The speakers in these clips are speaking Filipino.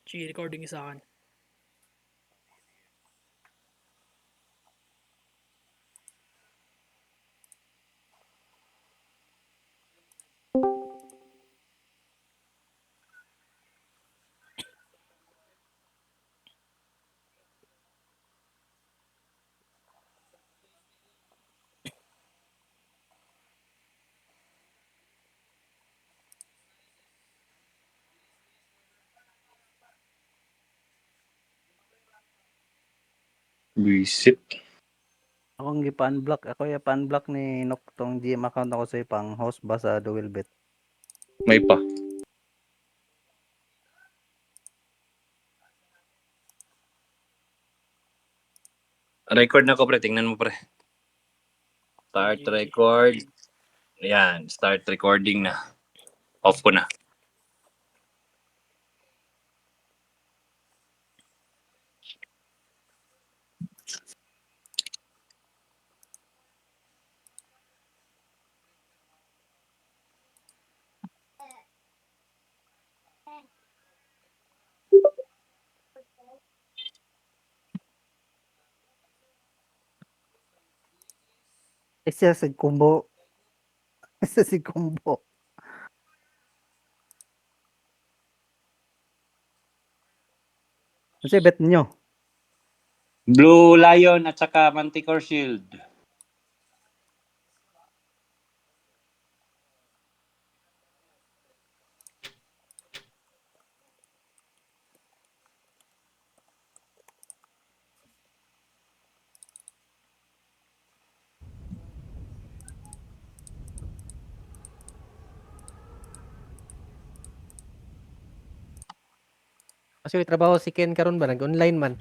Sige, recording sa akin. Visit. Akong gipan-block. Ako pan-block ni Nok tong GM account ako sa pang host ba sa Duelbet. May pa. Record na ko, pre. Tingnan mo, pre. Start record. Ayan. Start recording na. Off ko na. Isa si combo. Isa si combo. Kasi bet nyo. Blue Lion at saka Manticore Shield. Kasi may trabaho si Ken karon ba nag-online man.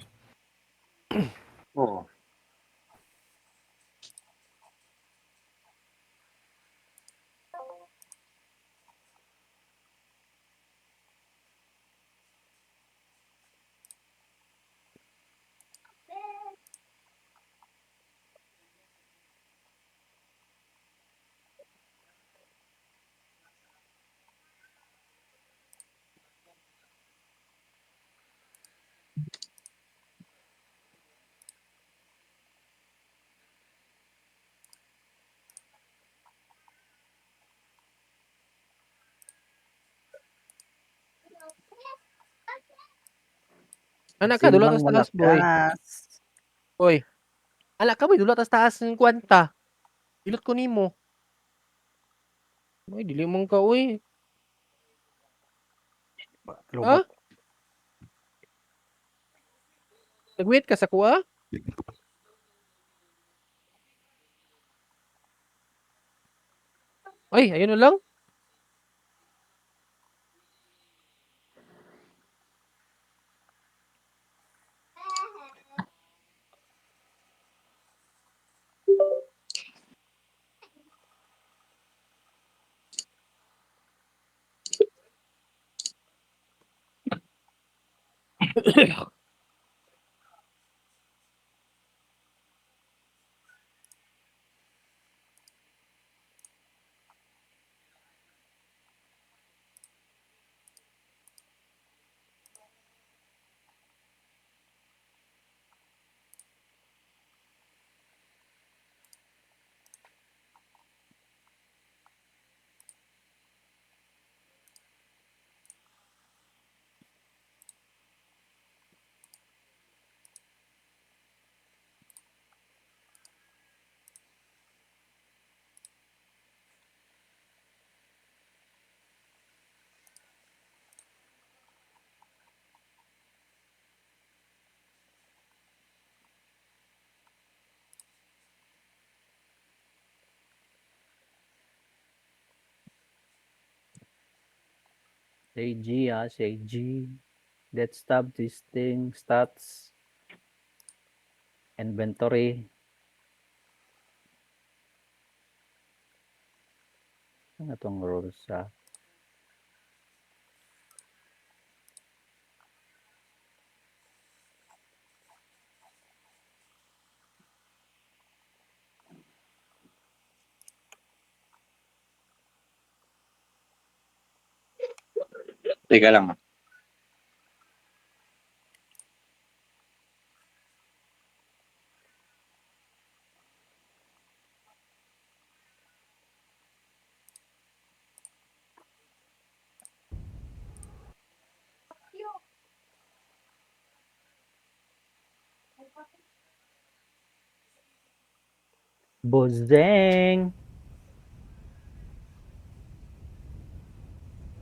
Oo. Anak ka dula Simbang tas taas boy. malakas. Boy. Anak ka boy dula tas taas ng kwanta. Ilot ko nimo. Boy, dili mong ka uy. Lubot. Nag-wait ka sa kuha? Ay, ayun na lang. Say G say G. Let's stop this thing. Stats. Inventory. Ano tong rules sa? Teka lang. Bozeng!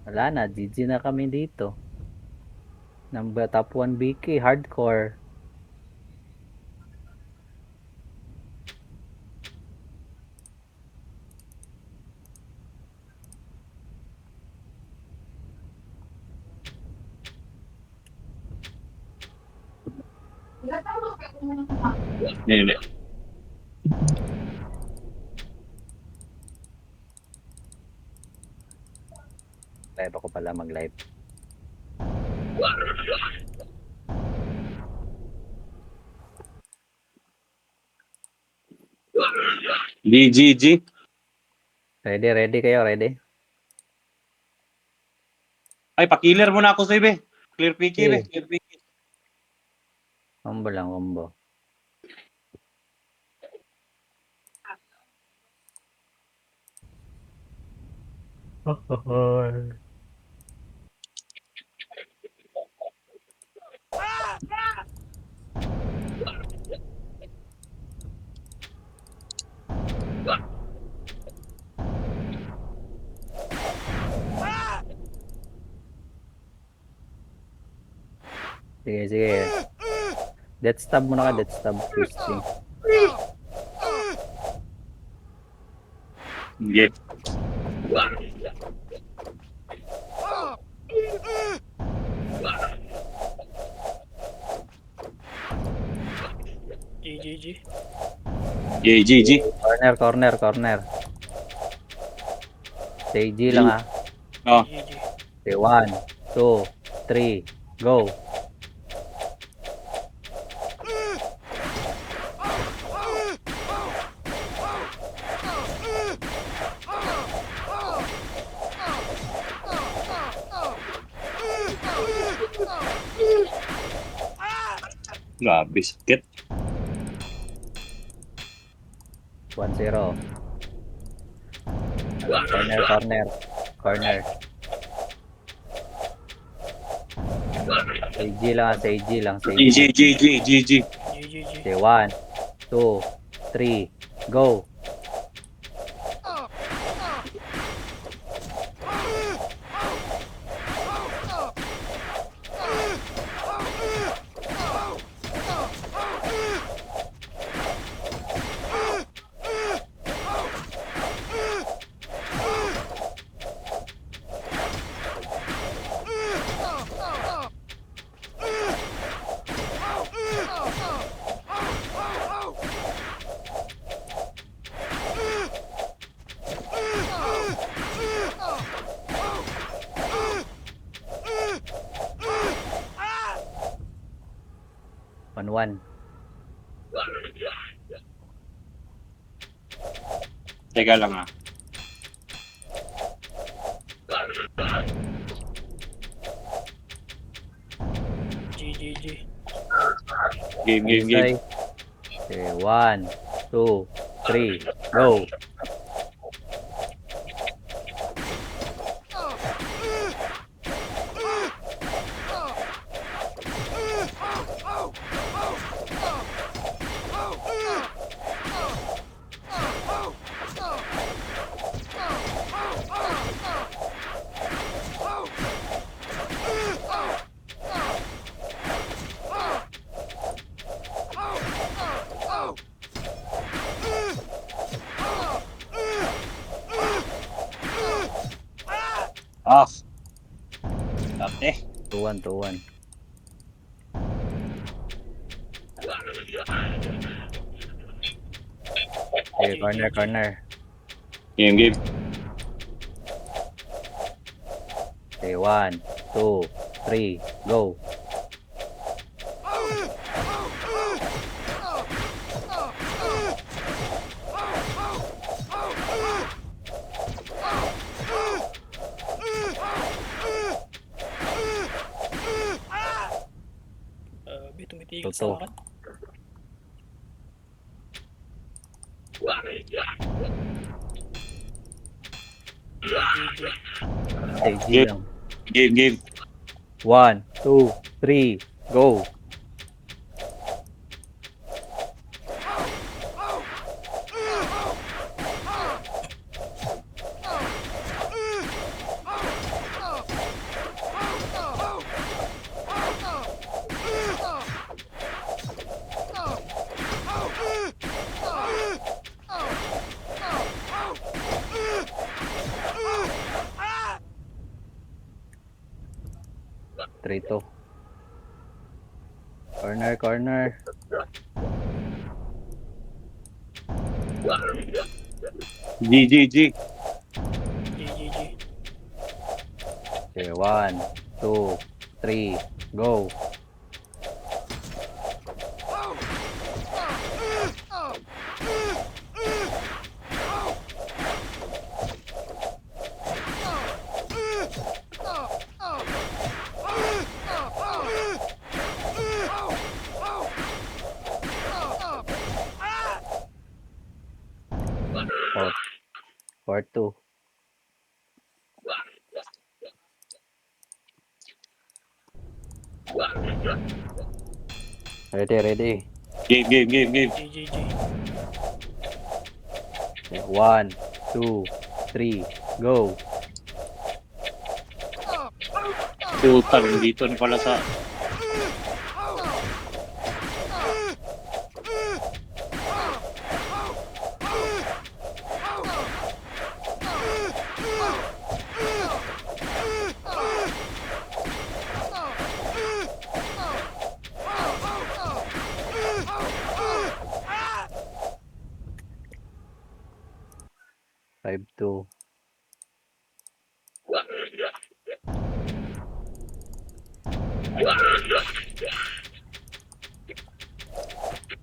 Wala na, GG na kami dito. Number top 1 BK, hardcore. Hindi. Live ako pala mag-live. GGG. Ready kayo, ready? Ay, pa-killer muna ako sa ibe. Clear PK, be. Okay. Clear PK. Combo lang, combo. Sige, sige. Death stab muna ka, death stab. Twisting. Yes. GGG. GGG. Corner. Stay G lang ah. Oh. GGG. Okay, 1, 2, 3, go. Grabe, sakit. 1-0. Corner. Stay G lang ah, stay G lang. GGG. GGG. Okay, 1, 2, 3, go. One. Teka lang ah. GGG. Game. Okay, 1, 2, 3, go. Ah. Dati. 2-1. Okay, corner. Game. Okay, 1, 2, 3, go. Tumitigil Totoo. sa akin. GGG. Stay G Game. lang. Game. 1, 2, 3, go. 3-2. Corner, corner. G, G, G. GGG. Okay, 1, 2, 3, go. Part 2. Ready, ready. Game, game, game, game. GGG. Okay, 1, 2, 3, go. Putang, dito na pala sa... Five, 2.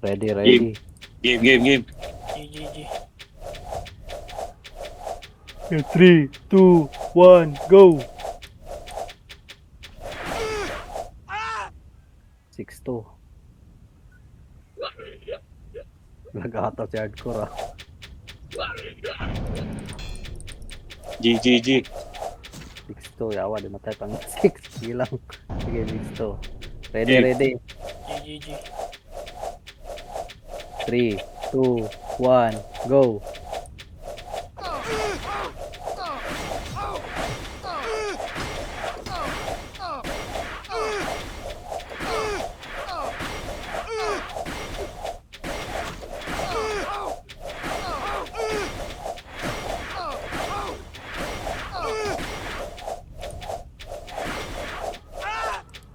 Ready, ready. Game, game, game. GGG. 3, 2, 1, go. 6-2. Nag-ata si hardcore ah. G, G, G. 6-2. Yawa, di matay pang 6. Bilang. Sige, 6-2. Ready, Game. ready. GGG. 3, 2, 1, go.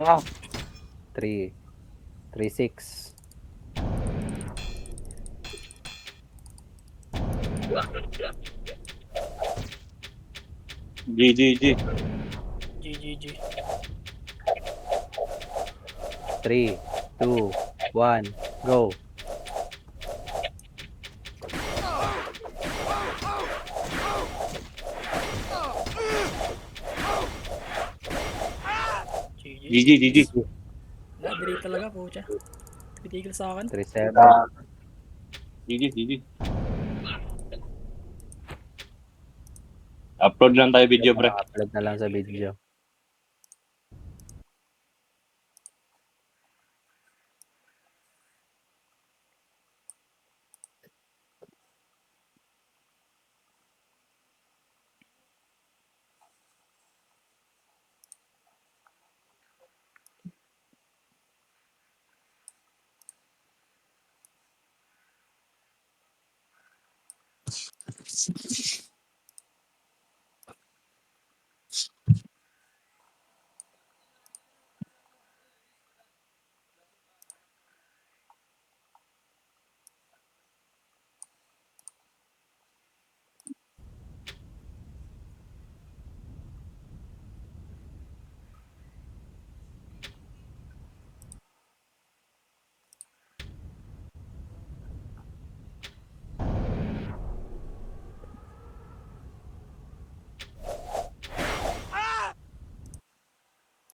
Ah. 3, 3-6. G, G, G. GGG. 3, 2, 1, go. GG. G, G, G, G. Nadiri talaga po siya. Pitigil sa akin. 3-7. G, G, G, G. Upload lang tayo video, pre. Upload na lang sa video.